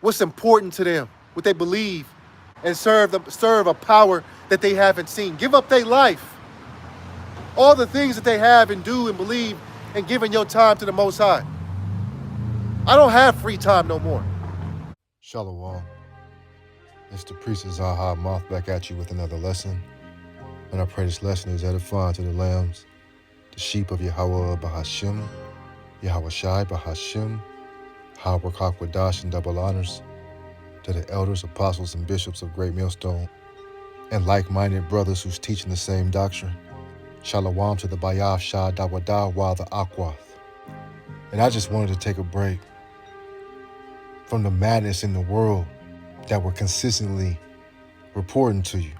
what's important to them, what they believe, and serve a power that they haven't seen. Give up their life, all the things that they have and do and believe, and giving your time to the Most High. I don't have free time no more. Shalom. It's the priest of YAHAWAH back at you with another lesson. And I pray this lesson is edifying to the lambs, the sheep of YAHAWAH BAHASHAM, YAHAWASHI BAHASHAM, RAWCHAA QADASH and double honors, to the elders, apostles, and bishops of Great Millstone, and like-minded brothers who's teaching the same doctrine. Shalom to the BAHASHAM Dawadah while the Akwath. And I just wanted to take a break from the madness in the world that we're consistently reporting to you.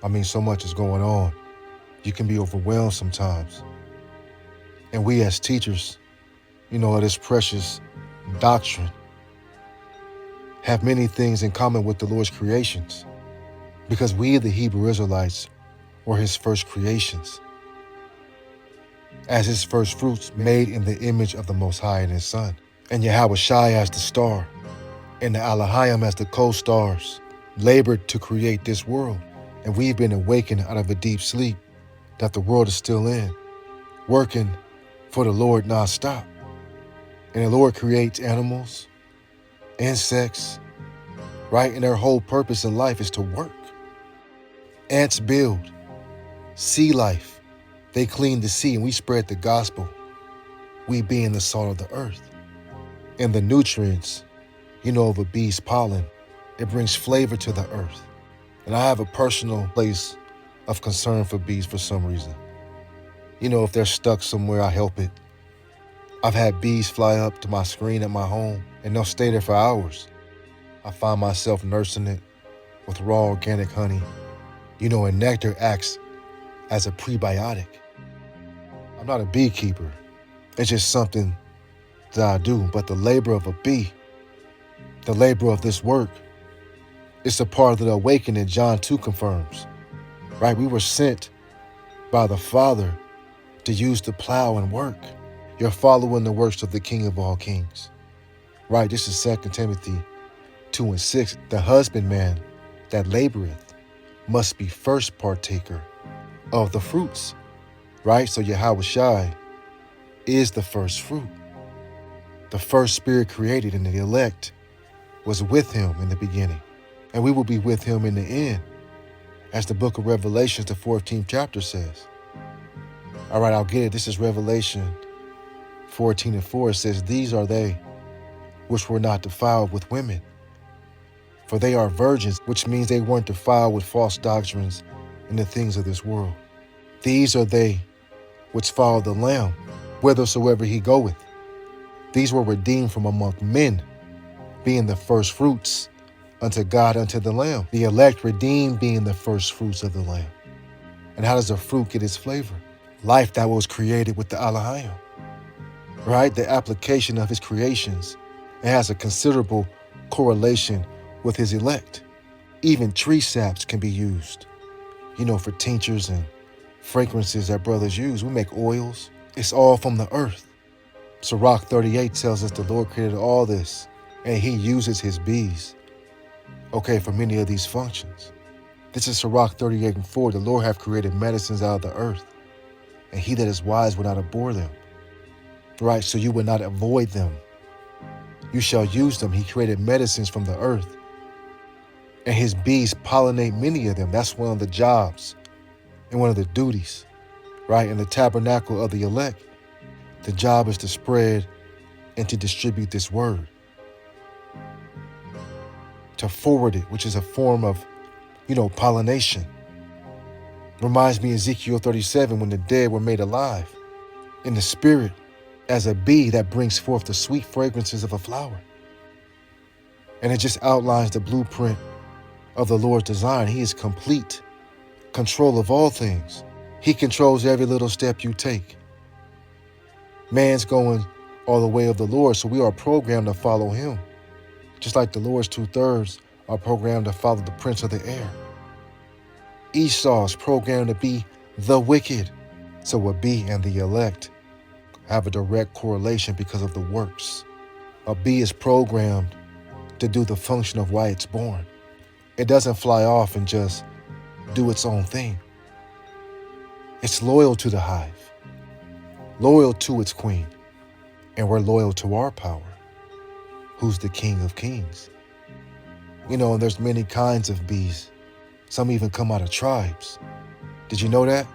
I mean, so much is going on. You can be overwhelmed sometimes. And we as teachers, of this precious doctrine, have many things in common with the Lord's creations, because we, the Hebrew Israelites, were his first creations, as his first fruits made in the image of the Most High and his Son, and YAHAWASHI as the star, and the HALALYAM as the co-stars, labored to create this world. And we've been awakened out of a deep sleep that the world is still in, working for the Lord nonstop. And the Lord creates animals, insects, right? And their whole purpose in life is to work. Ants build, sea life. They clean the sea, and we spread the gospel, we being the salt of the earth. And the nutrients, of a bee's pollen, it brings flavor to the earth. And I have a personal place of concern for bees for some reason. If they're stuck somewhere, I help it. I've had bees fly up to my screen at my home, and they'll stay there for hours. I find myself nursing it with raw organic honey. And nectar acts as a prebiotic. I'm not a beekeeper. It's just something that I do. But the labor of a bee, the labor of this work, it's a part of the awakening John 2 confirms, right? We were sent by the Father to use the plow and work. You're following the works of the King of all kings, right? This is 2 Timothy 2:6. The husbandman that laboreth must be first partaker of the fruits, right? So YAHAWASHI is the first fruit. The first spirit created, and the elect was with him in the beginning. And we will be with him in the end, as the book of Revelations, the 14th chapter says. All right, I'll get it. This is Revelation 14:4. It says, "These are they which were not defiled with women, for they are virgins," which means they weren't defiled with false doctrines and the things of this world. "These are they which follow the Lamb, whithersoever he goeth." These were redeemed from among men, being the first fruits unto God, unto the Lamb. The elect redeemed, being the first fruits of the Lamb. And how does a fruit get its flavor? Life that was created with the HALALYAM, right? The application of his creations. It has a considerable correlation with his elect. Even tree saps can be used, for tinctures and fragrances that brothers use. We make oils. It's all from the earth. Sirach 38 tells us the Lord created all this, and he uses his bees, for many of these functions. This is Sirach 38:4. The Lord hath created medicines out of the earth, and he that is wise will not abhor them. Right, so you will not avoid them. You shall use them. He created medicines from the earth, and his bees pollinate many of them. That's one of the jobs and one of the duties, right? In the tabernacle of the elect, the job is to spread and to distribute this word, to forward it, which is a form of, pollination. Reminds me of Ezekiel 37, when the dead were made alive in the spirit as a bee that brings forth the sweet fragrances of a flower. And it just outlines the blueprint of the Lord's design. He is complete control of all things. He controls every little step you take. Man's going all the way of the Lord, so we are programmed to follow him. Just like the Lord's 2/3 are programmed to follow the prince of the air. Esau is programmed to be the wicked. So a bee and the elect have a direct correlation because of the works. A bee is programmed to do the function of why it's born. It doesn't fly off and just do its own thing. It's loyal to the hive, loyal to its queen, and we're loyal to our power, who's the king of kings. You know, there's many kinds of bees. Some even come out of tribes. Did you know that?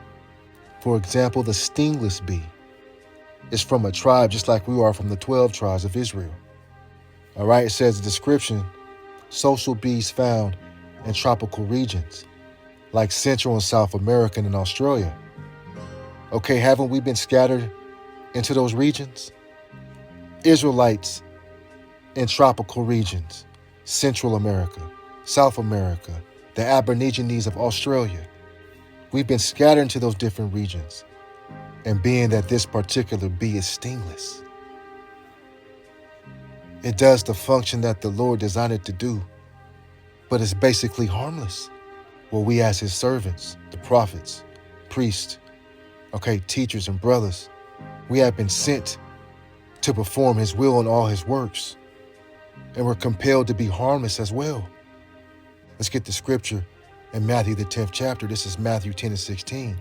For example, the stingless bee is from a tribe just like we are from the 12 tribes of Israel. All right, it says the description, social bees found in tropical regions like Central and South America and Australia. Okay, haven't we been scattered into those regions? Israelites in tropical regions, Central America, South America, the Aborigines of Australia. We've been scattered into those different regions. And being that this particular bee is stingless, it does the function that the Lord designed it to do, but it's basically harmless. Well, we as his servants, the prophets, priests, teachers and brothers, we have been sent to perform his will in all his works, and we're compelled to be harmless as well. Let's get the scripture in Matthew the 10th chapter. This is Matthew 10 and 16.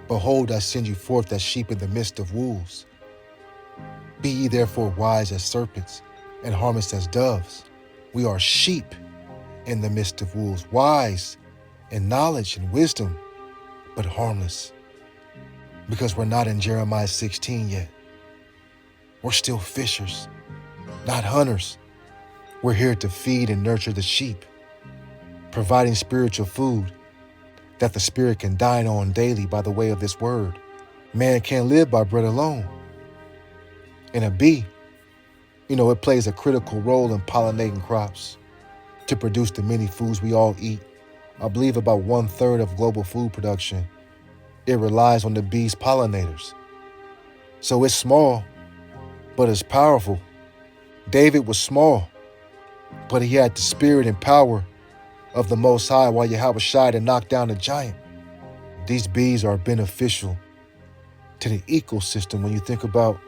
Behold, I send you forth as sheep in the midst of wolves. Be ye therefore wise as serpents and harmless as doves. We are sheep in the midst of wolves, wise in knowledge and wisdom, but harmless. Because we're not in Jeremiah 16 yet. We're still fishers, not hunters. We're here to feed and nurture the sheep, providing spiritual food that the spirit can dine on daily by the way of this word. Man can't live by bread alone. And a bee, it plays a critical role in pollinating crops to produce the many foods we all eat. I believe about 1/3 of global food production, it relies on the bees' pollinators. So it's small, but it's powerful. David was small, but he had the spirit and power of the Most High, while YAHAWASHI to knock down a giant. These bees are beneficial to the ecosystem when you think about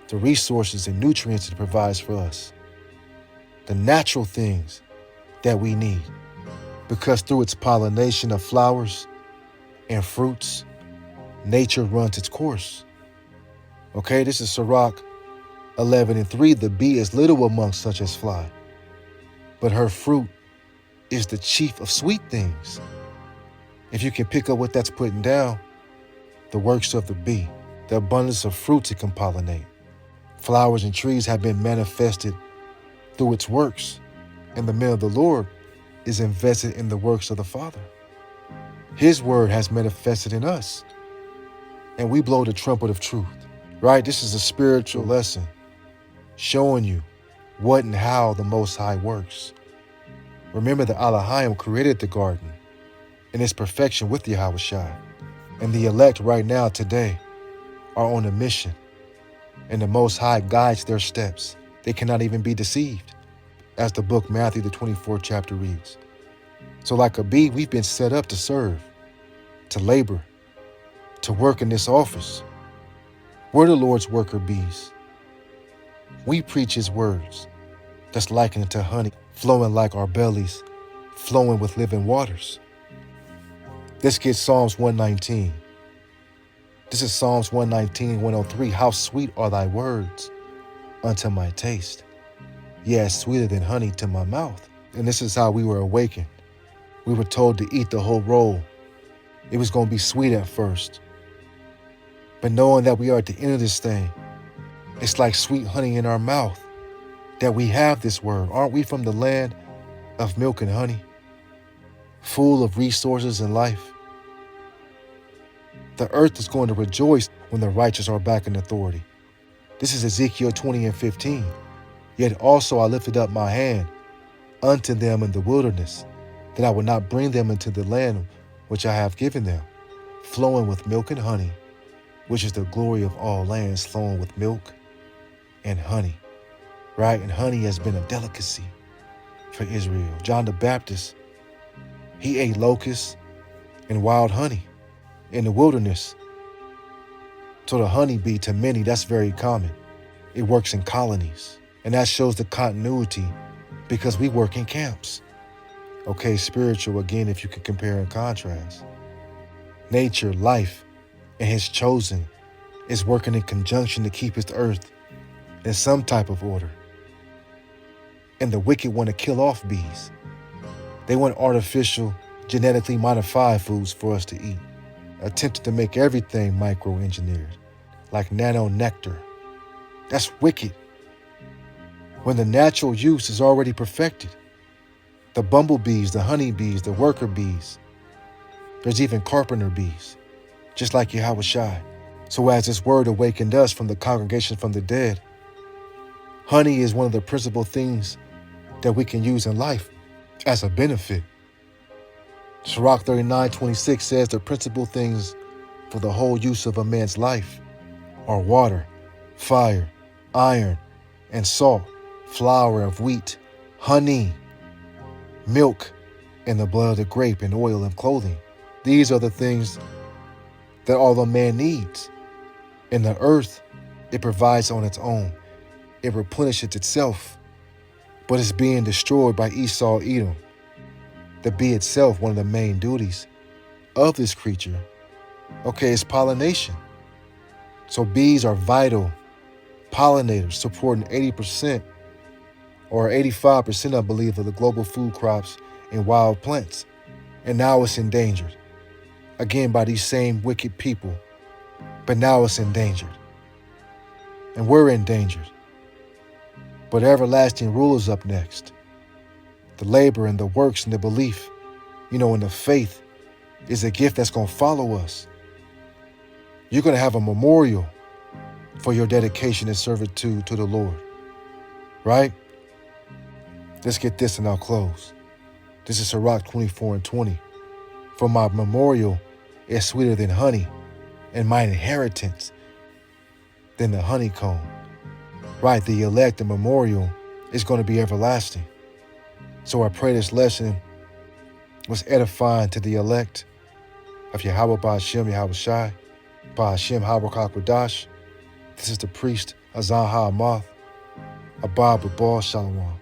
the resources and nutrients it provides for us, the natural things that we need, because through its pollination of flowers and fruits, nature runs its course. This is Sirach 11 and 3. The bee is little amongst such as fly, but her fruit is the chief of sweet things. If you can pick up what that's putting down, the works of the bee, the abundance of fruits it can pollinate. Flowers and trees have been manifested through its works, and the man of the Lord is invested in the works of the Father. His word has manifested in us, and we blow the trumpet of truth, right? This is a spiritual lesson showing you what and how the Most High works. Remember that HALALYAM created the garden in its perfection with YAHAWASHI. And the elect right now, today, are on a mission. And the Most High guides their steps. They cannot even be deceived, as the book Matthew, the 24th chapter reads. So like a bee, we've been set up to serve, to labor, to work in this office. We're the Lord's worker bees. We preach his words that's likened to honey, flowing like our bellies, flowing with living waters. Let's get Psalms 119. This is Psalms 119, 103. How sweet are thy words unto my taste. Yes, sweeter than honey to my mouth. And this is how we were awakened. We were told to eat the whole roll. It was going to be sweet at first. But knowing that we are at the end of this thing, it's like sweet honey in our mouth, that we have this word. Aren't we from the land of milk and honey, full of resources and life? The earth is going to rejoice when the righteous are back in authority. This is Ezekiel 20 and 15. Yet also I lifted up my hand unto them in the wilderness, that I would not bring them into the land which I have given them, flowing with milk and honey, which is the glory of all lands, flowing with milk and honey. Right? And honey has been a delicacy for Israel. John the Baptist, he ate locusts and wild honey in the wilderness. So the honeybee, to many, that's very common. It works in colonies. And that shows the continuity because we work in camps. Okay, spiritual again, if you can compare and contrast. Nature, life, and his chosen is working in conjunction to keep his earth in some type of order. And the wicked want to kill off bees. They want artificial, genetically modified foods for us to eat, attempting to make everything micro-engineered, like nano nectar. That's wicked. When the natural use is already perfected. The bumblebees, the honeybees, the worker bees. There's even carpenter bees, just like YAHAWASHI. So as this word awakened us from the congregation from the dead, honey is one of the principal things that we can use in life as a benefit. Sirach 39:26 says the principal things for the whole use of a man's life are water, fire, iron, and salt, flour of wheat, honey, milk, and the blood of the grape, and oil and clothing. These are the things that all a man needs. In the earth, it provides on its own. It replenishes itself, but it's being destroyed by Esau Edom. The bee itself, one of the main duties of this creature, okay, is pollination. So bees are vital pollinators, supporting 80% or 85%, I believe, of the global food crops and wild plants. And now it's endangered, again, by these same wicked people. But now it's endangered. And we're endangered. But everlasting rule is up next. The labor and the works and the belief, and the faith is a gift that's going to follow us. You're going to have a memorial for your dedication and servitude to the Lord, right? Let's get this and I'll close. This is Sirach 24:20. For my memorial is sweeter than honey, and my inheritance than the honeycomb. Right, the elect and memorial is going to be everlasting. So I pray this lesson was edifying to the elect of Yahawah BAHASHAM YAHAWASHI, BAHASHAM QADASH. This is the priest Azan Ha'amath, Abba Babal Shalom.